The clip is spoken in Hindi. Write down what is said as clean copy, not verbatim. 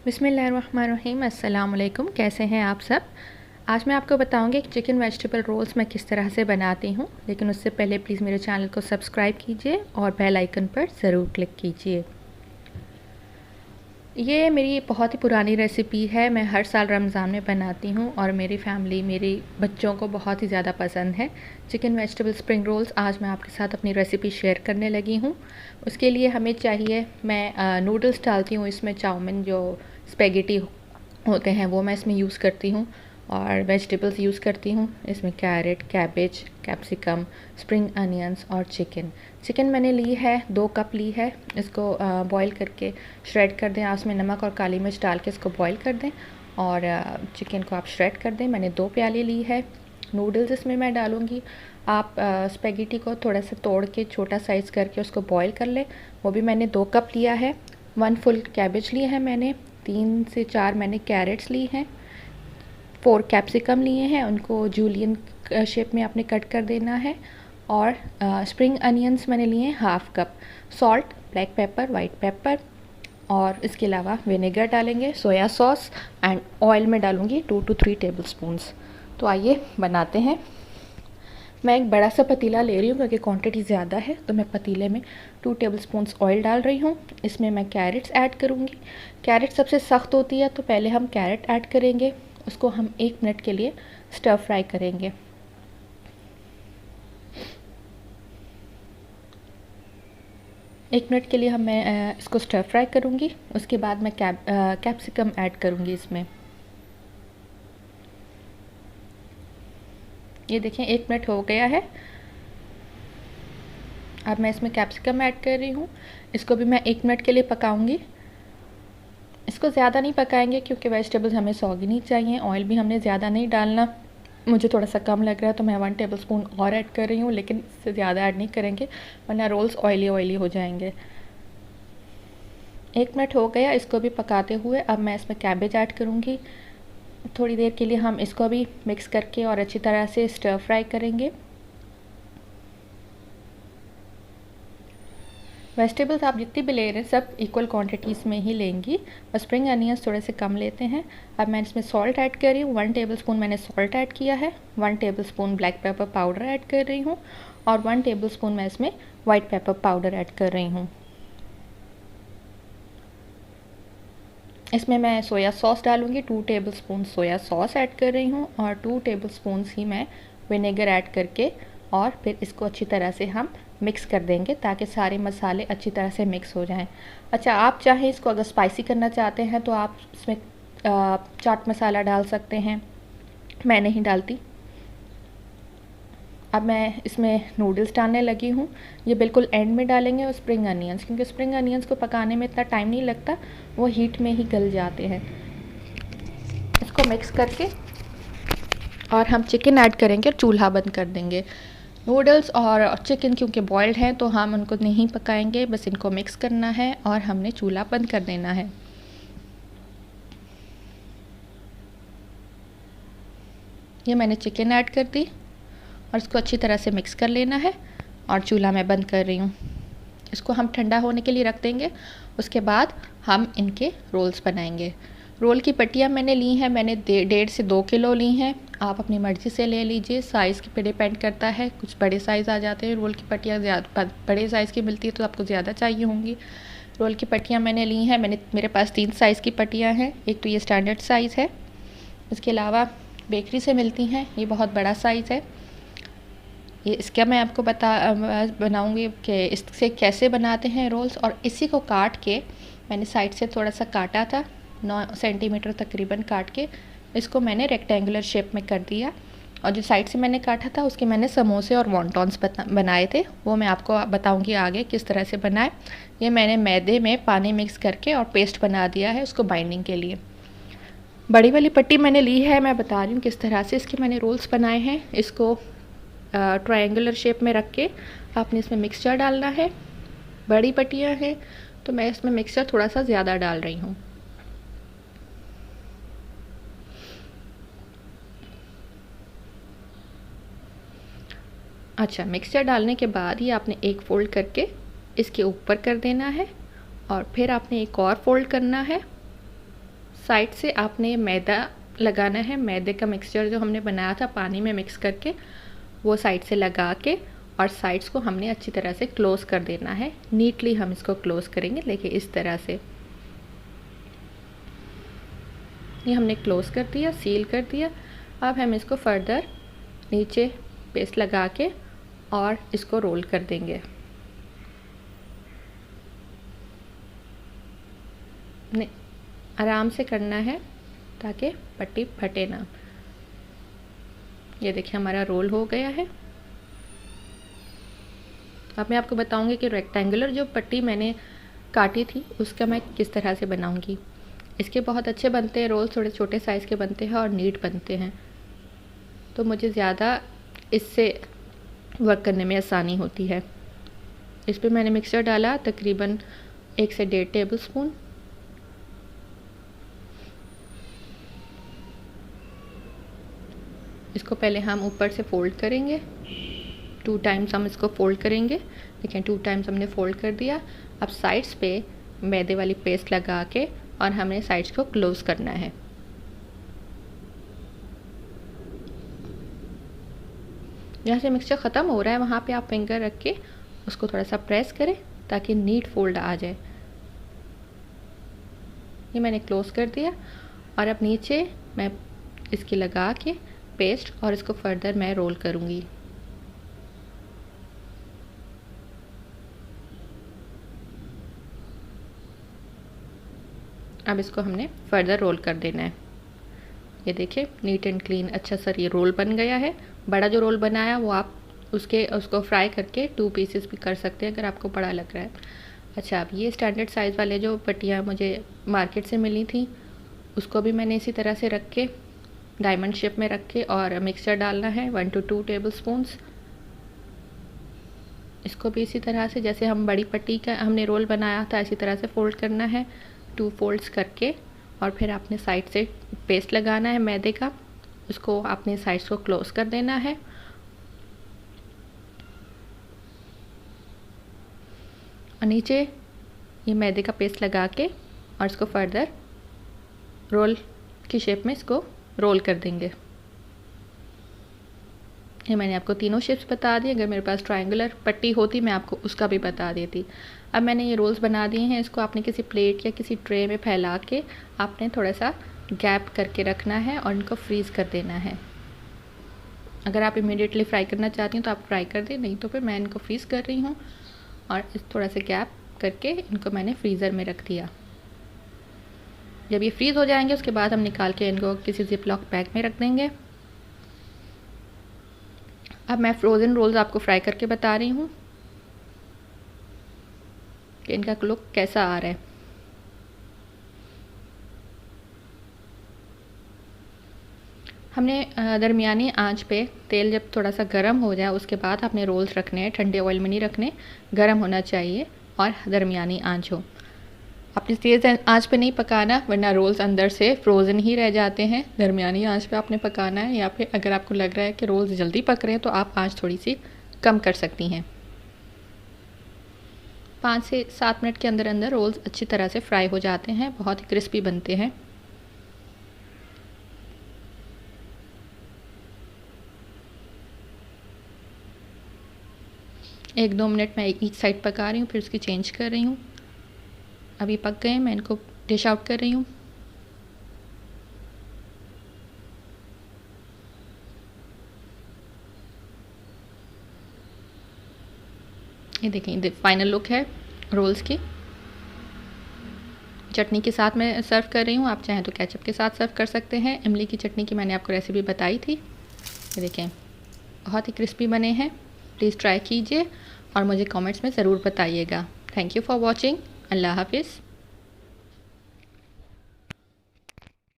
बिस्मिल्लाहिर्रहमानिर्रहीम। अस्सलाम वालेकुम। कैसे हैं आप सब। आज मैं आपको बताऊंगी कि चिकन वेजिटेबल रोल्स मैं किस तरह से बनाती हूं, लेकिन उससे पहले प्लीज़ मेरे चैनल को सब्सक्राइब कीजिए और बेल आइकन पर ज़रूर क्लिक कीजिए। ये मेरी बहुत ही पुरानी रेसिपी है। मैं हर साल रमज़ान में बनाती हूँ और मेरी फैमिली, मेरे बच्चों को बहुत ही ज़्यादा पसंद है चिकन वेजिटेबल स्प्रिंग रोल्स। आज मैं आपके साथ अपनी रेसिपी शेयर करने लगी हूँ। उसके लिए हमें चाहिए, मैं नूडल्स डालती हूँ इसमें, चाउमीन जो स्पेगेटी होते हैं वो मैं इसमें यूज़ करती हूँ, और वेजिटेबल्स यूज़ करती हूँ इसमें, carrot, cabbage, capsicum, spring onions और चिकन मैंने ली है 2 कप ली है। इसको बॉईल करके श्रेड कर दें, उसमें नमक और काली मिर्च डाल के इसको बॉईल कर दें और चिकन को आप श्रेड कर दें। मैंने 2 प्याली ली है। नूडल्स इसमें मैं डालूँगी। आप स्पेगेटी को थोड़ा सा तोड़ के छोटा साइज़ करके उसको बॉईल कर लें, वो भी मैंने 2 कप लिया है। 1 फुल कैबेज लिए हैं मैंने, 3 से 4 मैंने कैरेट्स ली हैं, 4 कैप्सिकम लिए हैं, उनको जूलियन शेप में आपने कट कर देना है। और स्प्रिंग अनियंस मैंने लिए हैं half cup. Salt, black pepper, white paper, और इसके अलावा विनेगर डालेंगे, सोया सॉस एंड ऑयल में डालूँगी 2 to 3 टेबल स्पून्स। तो आइए बनाते हैं। मैं एक बड़ा सा पतीला ले रही हूँ क्योंकि क्वांटिटी ज़्यादा है, तो मैं पतीले में 2 टेबल स्पून्स ऑयल डाल रही हूँ। इसमें मैं कैरेट्स ऐड करूँगी। कैरेट सबसे सख्त होती है, तो पहले हम कैरेट ऐड करेंगे। उसको हम 1 मिनट के लिए स्टर फ्राई करेंगे। एक मिनट के लिए मैं इसको स्टर फ्राई करूँगी। उसके बाद मैं कैप्सिकम ऐड करूँगी इसमें। ये देखें 1 मिनट हो गया है। अब मैं इसमें कैप्सिकम ऐड कर रही हूँ। इसको भी मैं 1 मिनट के लिए पकाऊंगी। इसको ज़्यादा नहीं पकाएंगे क्योंकि वेजिटेबल्स हमें सॉगी नहीं चाहिए। ऑयल भी हमने ज़्यादा नहीं डालना, मुझे थोड़ा सा कम लग रहा है तो मैं 1 टेबल स्पून और ऐड कर रही हूँ, लेकिन इससे ज़्यादा ऐड नहीं करेंगे वरना रोल्स ऑयली ऑयली हो जाएंगे। 1 मिनट हो गया इसको भी पकाते हुए। अब मैं इसमें कैबेज ऐड करूँगी। थोड़ी देर के लिए हम इसको भी मिक्स करके और अच्छी तरह से स्टर फ्राई करेंगे। वेजिटेबल्स आप जितनी भी ले रहे हैं सब इक्वल क्वांटिटीज़ में ही लेंगी, बस स्प्रिंग अनियंस थोड़े से कम लेते हैं। अब मैं इसमें सॉल्ट ऐड कर रही हूँ। 1 टेबल स्पून मैंने सॉल्ट ऐड किया है। 1 table spoon black pepper powder add कर रही हूँ, और 1 टेबल स्पून मैं इसमें वाइट पेपर पाउडर ऐड कर रही हूँ। इसमें मैं सोया सॉस डालूँगी। 2 table spoon soya sauce add कर रही हूँ, और 2 टेबल स्पून ही मैं विनेगर ऐड करके और फिर इसको अच्छी तरह से हम मिक्स कर देंगे ताकि सारे मसाले अच्छी तरह से मिक्स हो जाएं। अच्छा, आप चाहें इसको अगर स्पाइसी करना चाहते हैं तो आप इसमें चाट मसाला डाल सकते हैं, मैं नहीं डालती। अब मैं इसमें नूडल्स डालने लगी हूँ। ये बिल्कुल एंड में डालेंगे, और स्प्रिंग अनियंस, क्योंकि स्प्रिंग अनियंस को पकाने में इतना टाइम नहीं लगता, वो हीट में ही गल जाते हैं। इसको मिक्स करके और हम चिकन ऐड करेंगे और चूल्हा बंद कर देंगे। नूडल्स और चिकन क्योंकि बॉयल्ड हैं तो हम उनको नहीं पकाएंगे, बस इनको मिक्स करना है और हमने चूल्हा बंद कर देना है। ये मैंने चिकन ऐड कर दी और इसको अच्छी तरह से मिक्स कर लेना है, और चूल्हा मैं बंद कर रही हूँ। इसको हम ठंडा होने के लिए रख देंगे। उसके बाद हम इनके रोल्स बनाएंगे। रोल की पट्टियाँ मैंने ली हैं, मैंने 1.5 से 2 किलो ली हैं। आप अपनी मर्ज़ी से ले लीजिए, साइज़ पे डिपेंड करता है। कुछ बड़े साइज़ आ जाते हैं, रोल की पट्टियाँ ज़्यादा बड़े साइज़ की मिलती है तो आपको ज़्यादा चाहिए होंगी। रोल की पट्टियाँ मैंने ली हैं, मेरे पास 3 साइज़ की पट्टियाँ हैं। एक तो ये स्टैंडर्ड साइज़ है, इसके अलावा बेकरी से मिलती हैं, ये बहुत बड़ा साइज़ है। ये इसका मैं आपको बनाऊंगी कि इससे कैसे बनाते हैं रोल्स। और इसी को काट के मैंने साइड से थोड़ा सा काटा था, 9 सेंटीमीटर तकरीबन काट के इसको मैंने रेक्टेंगुलर शेप में कर दिया। और जो साइड से मैंने काटा था उसके मैंने समोसे और वॉन्टॉन्स बनाए थे, वो मैं आपको बताऊंगी आगे किस तरह से बनाए। ये मैंने मैदे में पानी मिक्स करके और पेस्ट बना दिया है उसको बाइंडिंग के लिए। बड़ी वाली पट्टी मैंने ली है, मैं बता रही हूँ किस तरह से इसके मैंने रोल्स बनाए हैं। इसको ट्रायंगुलर शेप में रख के आपने इसमें मिक्सचर डालना है। बड़ी पट्टियाँ हैं तो मैं इसमें मिक्सचर थोड़ा सा ज़्यादा डाल रही हूँ। अच्छा, मिक्सचर डालने के बाद ये आपने एक फ़ोल्ड करके इसके ऊपर कर देना है, और फिर आपने एक और फ़ोल्ड करना है, साइड से आपने मैदा लगाना है। मैदे का मिक्सचर जो हमने बनाया था पानी में मिक्स करके, वो साइड से लगा के और साइड्स को हमने अच्छी तरह से क्लोज़ कर देना है। नीटली हम इसको क्लोज़ करेंगे, देखिए इस तरह से। ये हमने क्लोज़ कर दिया, सील कर दिया। अब हम इसको फर्दर नीचे पेस्ट लगा के और इसको रोल कर देंगे। नहीं, आराम से करना है ताकि पट्टी फटे ना। ये देखिए हमारा रोल हो गया है। अब मैं आपको बताऊंगी कि रेक्टेंगुलर जो पट्टी मैंने काटी थी उसका मैं किस तरह से बनाऊंगी। इसके बहुत अच्छे बनते हैं रोल, थोड़े छोटे साइज़ के बनते हैं और नीट बनते हैं, तो मुझे ज़्यादा इससे वर्क करने में आसानी होती है। इस पर मैंने मिक्सर डाला तकरीबन 1 से 1.5 टेबल स्पून। इसको पहले हम ऊपर से फोल्ड करेंगे, 2 टाइम्स हम इसको फोल्ड करेंगे। देखिए 2 टाइम्स हमने फोल्ड कर दिया। अब साइड्स पे मैदे वाली पेस्ट लगा के और हमने साइड्स को क्लोज़ करना है। जहाँ से मिक्सचर ख़त्म हो रहा है वहाँ पे आप फिंगर रख के उसको थोड़ा सा प्रेस करें ताकि नीट फोल्ड आ जाए। ये मैंने क्लोज़ कर दिया और अब नीचे मैं इसकी लगा के पेस्ट और इसको फर्दर मैं रोल करूँगी। अब इसको हमने फर्दर रोल कर देना है। ये देखिए नीट एंड क्लीन अच्छा सा ये रोल बन गया है। बड़ा जो रोल बनाया वो आप उसको फ्राई करके 2 पीसेस भी कर सकते हैं अगर आपको बड़ा लग रहा है। अच्छा, अब ये स्टैंडर्ड साइज़ वाले जो पट्टियाँ मुझे मार्केट से मिली थी उसको भी मैंने इसी तरह से रख के डायमंड शेप में रख के और मिक्सचर डालना है 1 to 2 टेबल स्पून्स। इसको भी इसी तरह से जैसे हम बड़ी पट्टी का हमने रोल बनाया था इसी तरह से फोल्ड करना है, 2 फोल्ड्स करके। और फिर आपने साइड से पेस्ट लगाना है मैदे का, उसको आपने साइड्स को क्लोज कर देना है। और नीचे ये मैदे का पेस्ट लगा के और इसको फर्दर रोल की शेप में इसको रोल कर देंगे। ये मैंने आपको तीनों शेप्स बता दी। अगर मेरे पास ट्रायंगुलर पट्टी होती मैं आपको उसका भी बता देती। अब मैंने ये रोल्स बना दिए हैं, इसको आपने किसी प्लेट या किसी ट्रे में फैला के आपने थोड़ा सा गैप करके रखना है और इनको फ्रीज़ कर देना है। अगर आप इमीडिएटली फ्राई करना चाहती हैं तो आप फ्राई कर दें, नहीं तो फिर मैं इनको फ्रीज़ कर रही हूँ और इस थोड़ा सा गैप करके इनको मैंने फ्रीज़र में रख दिया। जब ये फ्रीज़ हो जाएंगे उसके बाद हम निकाल के इनको किसी जिपलॉक बैग में रख देंगे। अब मैं फ्रोज़न रोल्स आपको फ्राई करके बता रही हूँ कि इनका लुक कैसा आ रहा है। हमने दरमियानी आंच पे तेल जब थोड़ा सा गर्म हो जाए उसके बाद आपने रोल्स रखने हैं, ठंडे ऑयल में नहीं रखने, गर्म होना चाहिए और दरमियानी आंच हो। आपने तेज़ आंच पे नहीं पकाना वरना रोल्स अंदर से फ्रोज़न ही रह जाते हैं। दरमियानी आंच पे आपने पकाना है, या फिर अगर आपको लग रहा है कि रोल्स जल्दी पक रहे हैं तो आप आंच थोड़ी सी कम कर सकती हैं। 5 से 7 मिनट के अंदर अंदर रोल्स अच्छी तरह से फ्राई हो जाते हैं, बहुत ही क्रिस्पी बनते हैं। एक 2 मिनट मैं ईच साइड पका रही हूँ, फिर उसकी चेंज कर रही हूँ। अभी पक गए, मैं इनको डिश आउट कर रही हूँ। ये देखें फाइनल लुक है रोल्स की। चटनी के साथ मैं सर्व कर रही हूँ, आप चाहें तो केचप के साथ सर्व कर सकते हैं। इमली की चटनी की मैंने आपको रेसिपी बताई थी। ये देखें बहुत ही क्रिस्पी बने हैं। प्लीज़ ट्राई कीजिए और मुझे कमेंट्स में ज़रूर बताइएगा। Thank you for watching. अल्लाह हाफिज़।